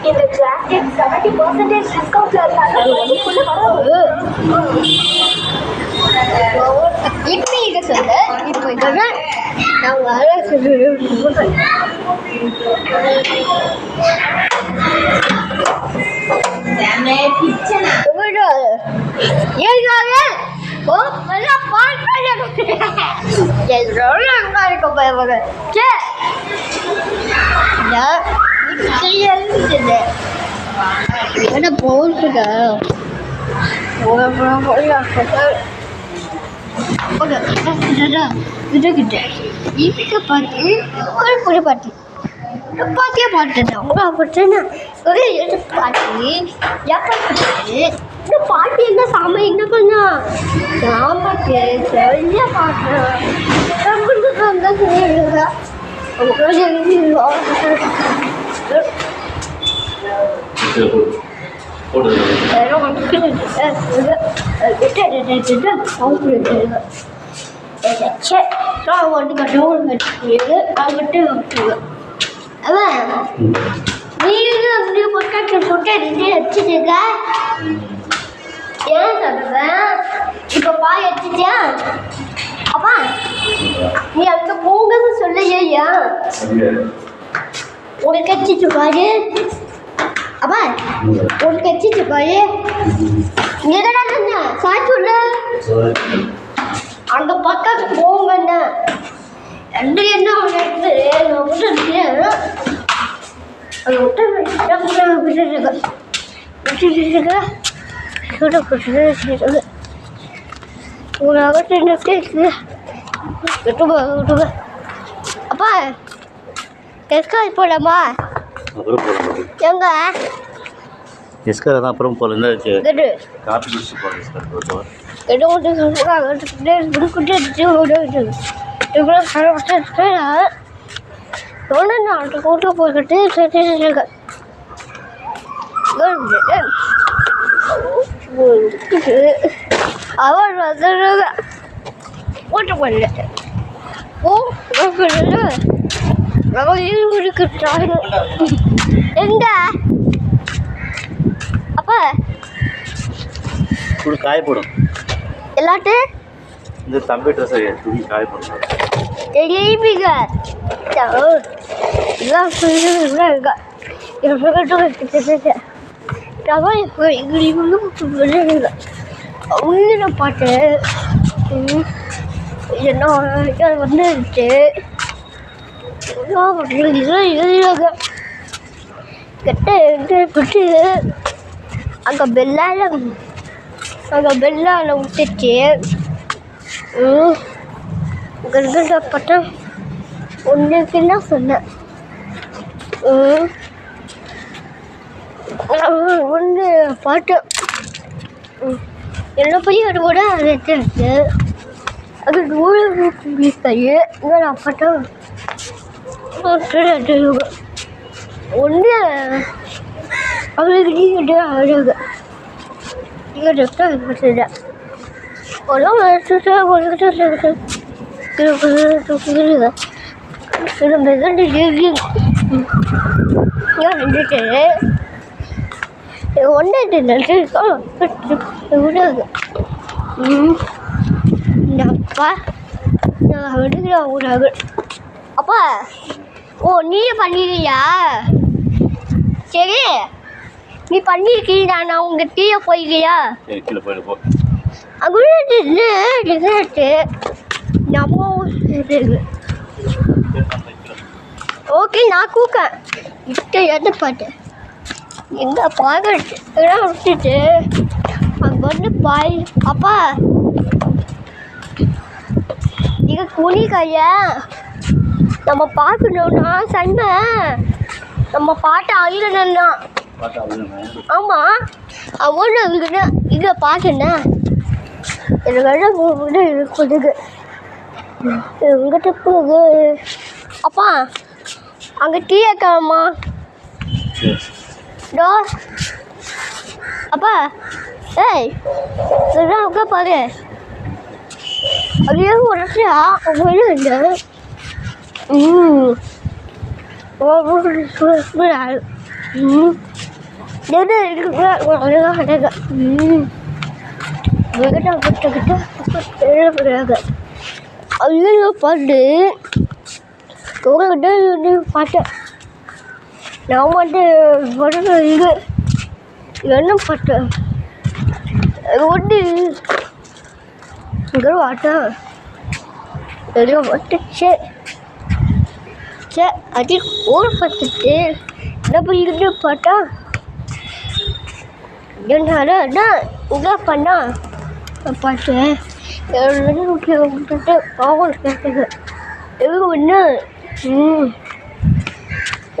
இந்த ஜாக்கெட் 70% டிஸ்கவுண்ட்ல இப்போ இதை சொல்ல இப்போ இதெல்லாம் நான் வர பாட்டியா பாட்டுனா பாட்டி என்ன சாமி என்ன பண்ணா சாம்பாக்கு சரியா பாட்டுறேன் இப்ப பாய் எடுத்துட்டியா அப்பா நீ அங்க போங்கன்னு சொல்லையா உனக்கு கட்சிச்சு பாரு அப்பா உனக்கு கட்சிச்சு பாரு எதனா சாச்சுள்ள அந்த பக்கம் போங்கண்ணா ரெண்டு என்ன அப்பா எஸ்கார் போலாமா எங்க எஸ்கார் தான் அப்புறம் போல இந்த காப்பி குடிச்சு அவர் ஓட்ட பண்ணல எங்க அப்பா காயப்படும் எல்லாட்டு இந்த தம்பி ட்ரெஸ் துணி காயப்படும் உள்ள பாட்டு என்ன வந்துருச்சு கெட்டு அங்கே பெல்லால விட்டுச்சு பட்டா ஒன்றுக்குன்னா சொன்னேன் ஒன்று பாட்டு என்ன பையன் அது கூட வச்சு அது நூறு நான் பட்டம் ஒன்று அவளுக்கு அழகு அப்பா விடுகிறாங்க அப்பா ஓ நீயே பண்ணிடுறியா சரி நீ பண்ணியிருக்கீங்களா நான் உங்கள் டீயை போய்க்கிறியா சரி கீழே போயிடு போ அங்கே நம்ம ஓகே நான் கூக்கேன் இட்ட எதை பார்த்தேன் எங்கே பார்க்கறது எல்லாம் விட்டுட்டு அங்கே வந்து பாய் அப்பா இங்கே குனி கையா நம்ம பார்க்கணும்னா சண்டை நம்ம பாட்டை அழுகணும்னா ஆமாம் அவனு அழுகுனா இங்கே பார்க்கண்ணா எனக்கு இருக்குது எங்கிட்ட போகுது அப்பா அங்கே டீ வைக்கலாமா டோ அப்பா ஏய் இதெல்லாம் உட்கா பாரு அப்படியே உடச்சியா அவங்க இல்லை ஐயோ பாட்டு உங்ககிட்ட பாட்டேன் நான் மட்டும் இது என்ன பாட்டு ஒன்று இங்கே பாட்டா எங்கே பாட்டு சே அது ஒரு பார்த்துட்டு என்ன பண்ணிக்கிட்டு பாட்டா என்ன இங்கே பண்ணா பாட்டு விட்டுட்டு பாவம் கேட்டது எதுவும் ஒன்று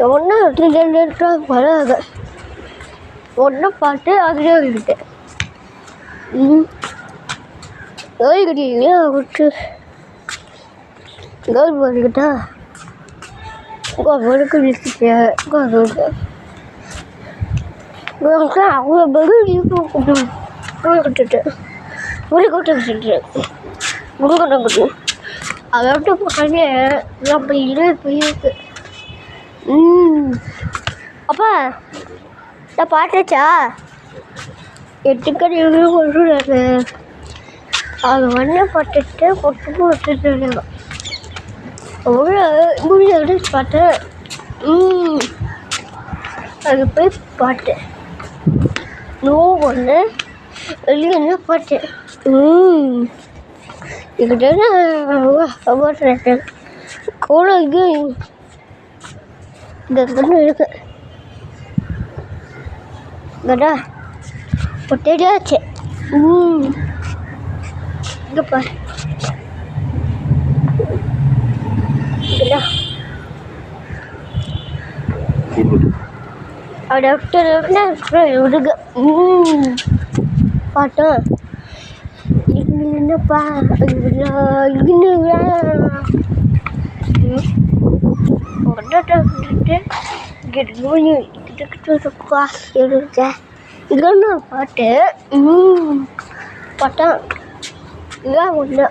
ஒன்று வராது ஒன்று பாட்டு அதுலேயே விட்டுட்டேன் ஓய்கிட்டீங்களா விட்டு கேர்ள் பண்ணிக்கிட்டா அவனுக்கு நிறுத்திட்டேன் அவ்வளோ பதில் கொடுத்துட்டேன் முழுக்கொட்டை விட்டுட்டேன் முழுக்கொட்டை கொடுத்து அதை விட்டு போட்டாலே நம்ம இல்லை போயிருக்கு அப்பா நான் பாட்டாச்சா 8 கடி கொண்டு அது வந்து பட்டுட்டு பொட்டு போட்டுட்டு அவ்வளோ முடிஞ்ச பார்த்தேன் அது போய் பார்த்தேன் நோ ஒன்று வெளியே பார்த்தேன் இதுக்கிட்ட கூட இது இந்த இருக்கு கடா பொட்டேடியாச்சு இங்கே பாரு விடுங்க பாட்டா என்னப்பா இதெல்லாம் பாட்டு பாட்டா இதான் ஒன்று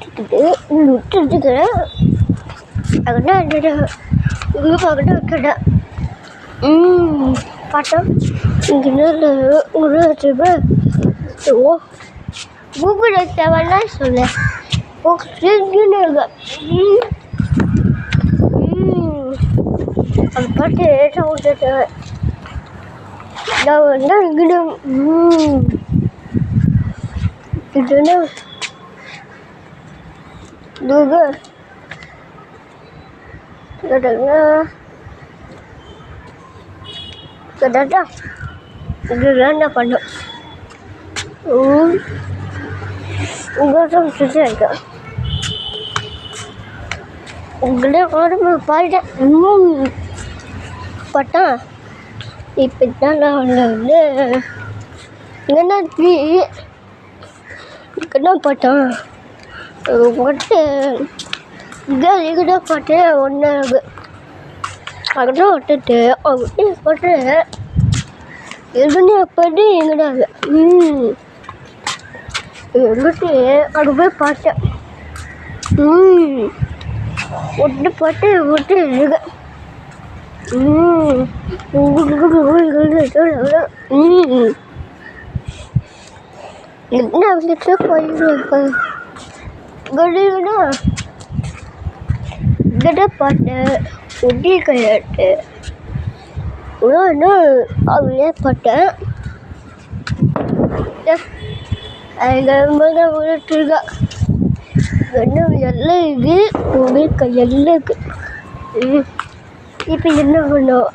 விட்டுருக்கிறேன் இங்கே பார்க்கிட்ட வைக்கிறேன் பாட்டா இங்கே ஓ கூகுள் தேவைன்னா சொல்லு அது பாட்டு விட்டுட்டு நான் வந்து இங்கே இதுன்னு கேட்டா இதுதான் என்ன பண்ணும் உங்கள்கிட்ட விட்டுட்டு இருக்கேன் உங்களே உடம்பு பாட்டேன் பட்டா இப்போ தான் நான் வந்து என்னாச்சு என்ன பார்த்தேன் பாட்டு இங்கே பாட்டு ஒன்று அதெல்லாம் விட்டுட்டு அவங்க பாட்டு எதுன்னு பாட்டு எங்கடாது எங்கிட்டு அங்கே போய் பார்த்தேன் ஒன்று பாட்டு விட்டு இருக்கு என்ன வந்துட்டு போயிருக்கேன் கட பாட்டு ஒட்டி கையாட்டு அவளே பாட்டேன் விட்டுருக்கா எல்லாம் இது ஒரே கையெல்லாம் இருக்கு இப்போ என்ன பண்ணோம்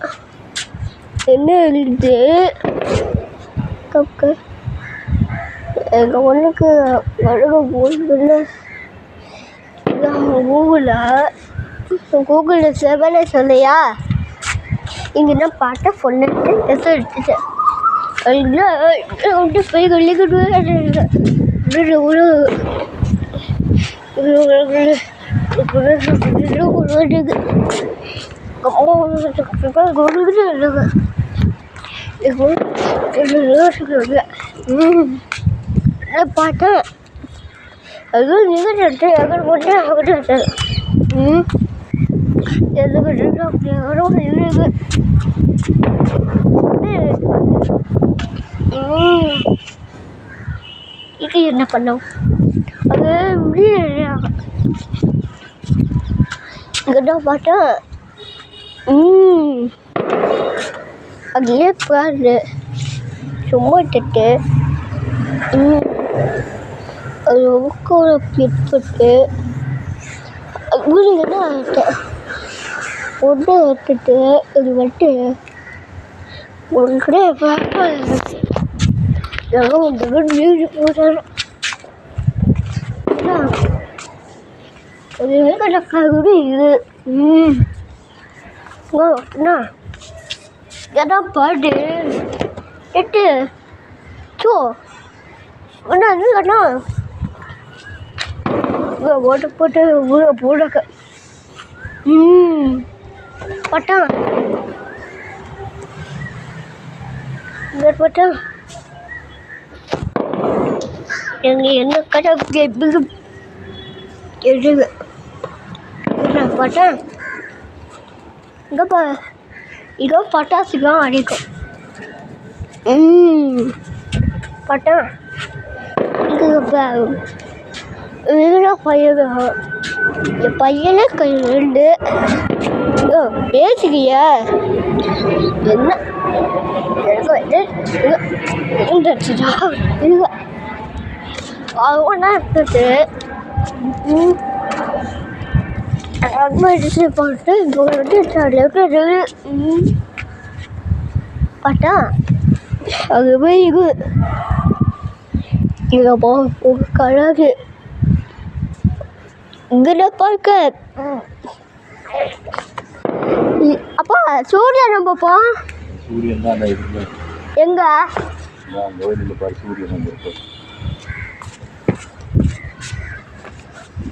என்ன எழுது கப்பு எங்கள் ஒன்றுக்கு வழங்க போகுதுன்னு கூகுளில் செவனை சொல்லையா இங்கே பாட்டை பொண்ணுட்டு எஸ் எடுத்துட்டேன் அதுக்கு போய் சொல்லிக்கிட்டு பாட்டேன் அதுவும் நீங்கள் எங்கே போட்டு அவர்கிட்ட இது என்ன பண்ணோம் அது இங்கதான் பார்த்தேன் அதுலேயே பாரு சும்மா தட்டு அது உட்கார பிற்பட்டு வீடுங்கன்னா ஆகிட்டேன் ஒன்று எடுத்துட்டு இது வந்துட்டு ஒரு கடை பார்க்க வீடு போடுறோம் அது கூட இது எதான் பாட்டு எட்டு சோ அண்ணா ஓட்ட போட்டு ஊற போடக்க பட்டான் பட்டான் எங்க என்ன கடை எழுது பட்டான் இங்கே பட்டாசுலாம் அடிக்கும் பட்டான் இங்கே பையன் என் பையனே கை ரெண்டு பேசுகிய என்ன ஒன்றா எடுத்துட்டு போட்டு பார்த்தா அது போய் இங்கே போ கழகு இங்கே பார்க்க அப்பா சூரியன் நம்பப்பா எங்க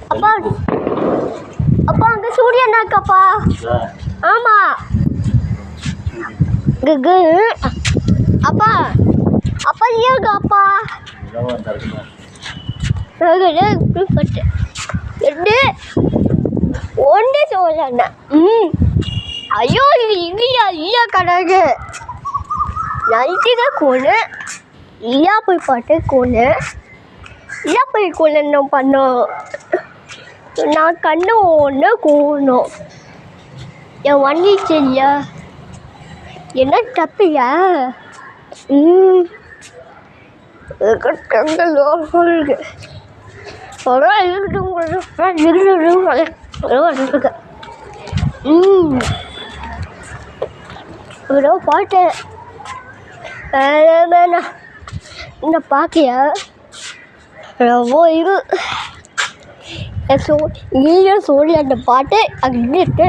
அப்பா அப்பா அங்க சூரியன் இருக்கப்பா ஆமா அப்பா அப்பா ஏங்க அப்பா ஒன்று சொல்ல ஐயோ இல்லையா இல்லையா கணக்கு நைட்டுதான் கோணு இல்லையா போய் பாட்டு கோணு இல்லையா போய் கோணு என்ன பண்ணோம் நான் கண்ணு ஒன்று கோணும் என் வண்டி சரியா என்ன தப்பியா இருக்கு பாட்டு வேணாம் இந்த பாக்கியா ரொம்ப இது நீயும் சொல்லி அந்த பாட்டு அங்கிட்டு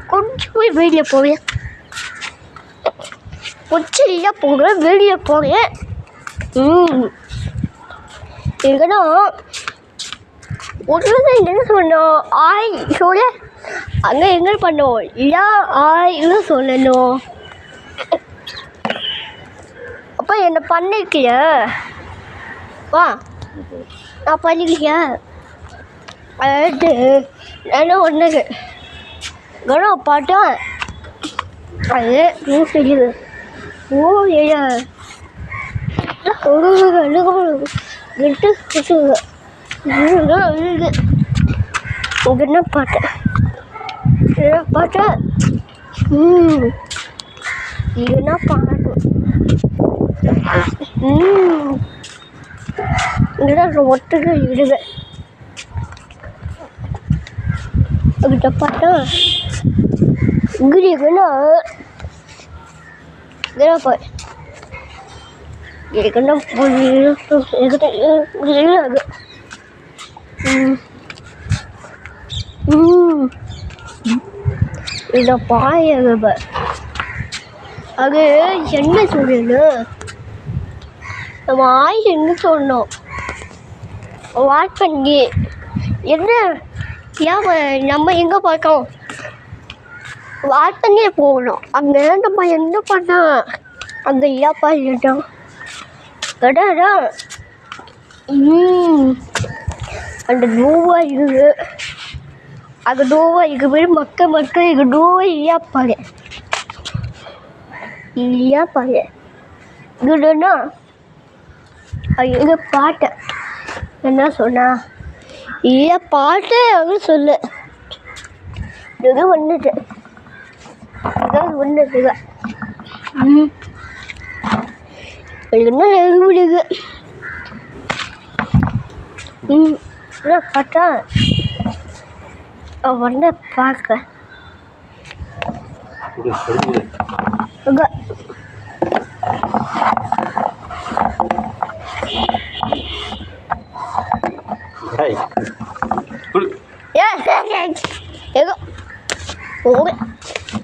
கொஞ்சம் போய் வெளியே போவேன் கொஞ்சம் இல்லை போகிறேன் வெளியே போவேன் எங்கன்னா ஒன்று என்ன சொன்னோம் ஆய் சொல்ல அங்கே எங்கே பண்ணோம் இல்லா ஆய்னு சொல்லணும். அப்போ என்ன பண்ணிருக்கிய வா நான் பண்ணிருக்கியா அது என்ன ஒன்றுக்கு கணம் பாட்டா அது செய்யுது ஓ ஏ விட்டு என்ன பாட்டு என்ன பாட்டு என்ன பாட்டு இதெல்லாம் ஒட்டுக்கு இடுது அதுக்கிட்ட பார்த்தா இங்கிருக்குன்னா இதெல்லாம் போய் இதுக்குன்னா இதை பாயங்க அது என்ன சொல்லணும் நம்ம ஆயில் என்ன சொல்லணும் வாட் பண்ணி என்ன ஏன் நம்ம எங்கே பார்த்தோம் வாட் பண்ணியே போகணும் அங்கே நம்ம என்ன பண்ணோம் அந்த இல்லாப்பா இல்லட்டும் கடாடா அந்த நோவா இருக்குது அது நோவா இருக்குது மக்கள் இது நோவா இல்லையாப்பாங்க இல்லையாப்பாங்க இதுன்னா எங்கள் பாட்டை என்ன சொன்னா இல்லை பாட்டு அப்படின்னு சொல்லு இது வந்துட்டு ஏதாவது வந்துட்டுங்க என்ன நெருங்குடுது பார்த்தா வந்து பார்க்க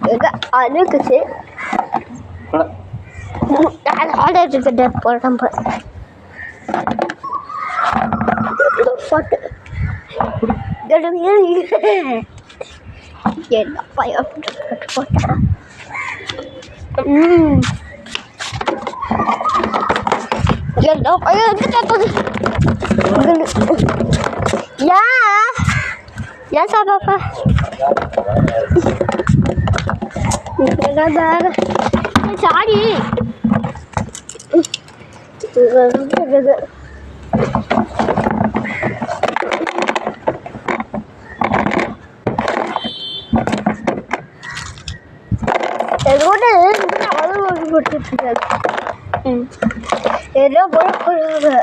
அதுக்கு ஆர்டர் போடுறேன் போட்டு என்ன பயம் போட்டேன் என்ன பயம் ஏன் சாப்பாப்பா சாரி எல்லாம் போடக்கூடாது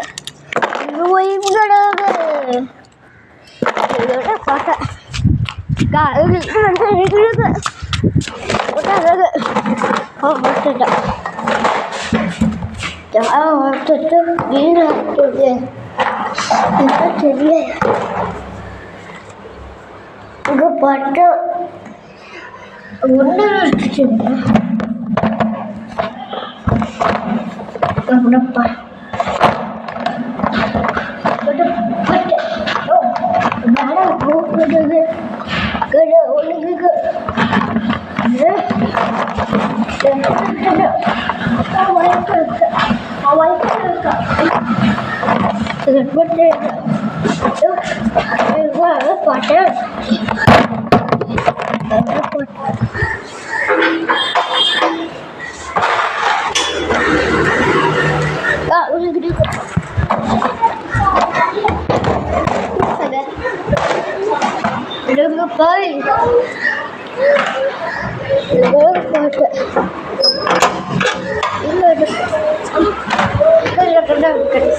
பார்த்தேன் தெரிய இங்க பார்த்தா ஒன்று அப்படிப்பா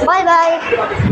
Bye bye.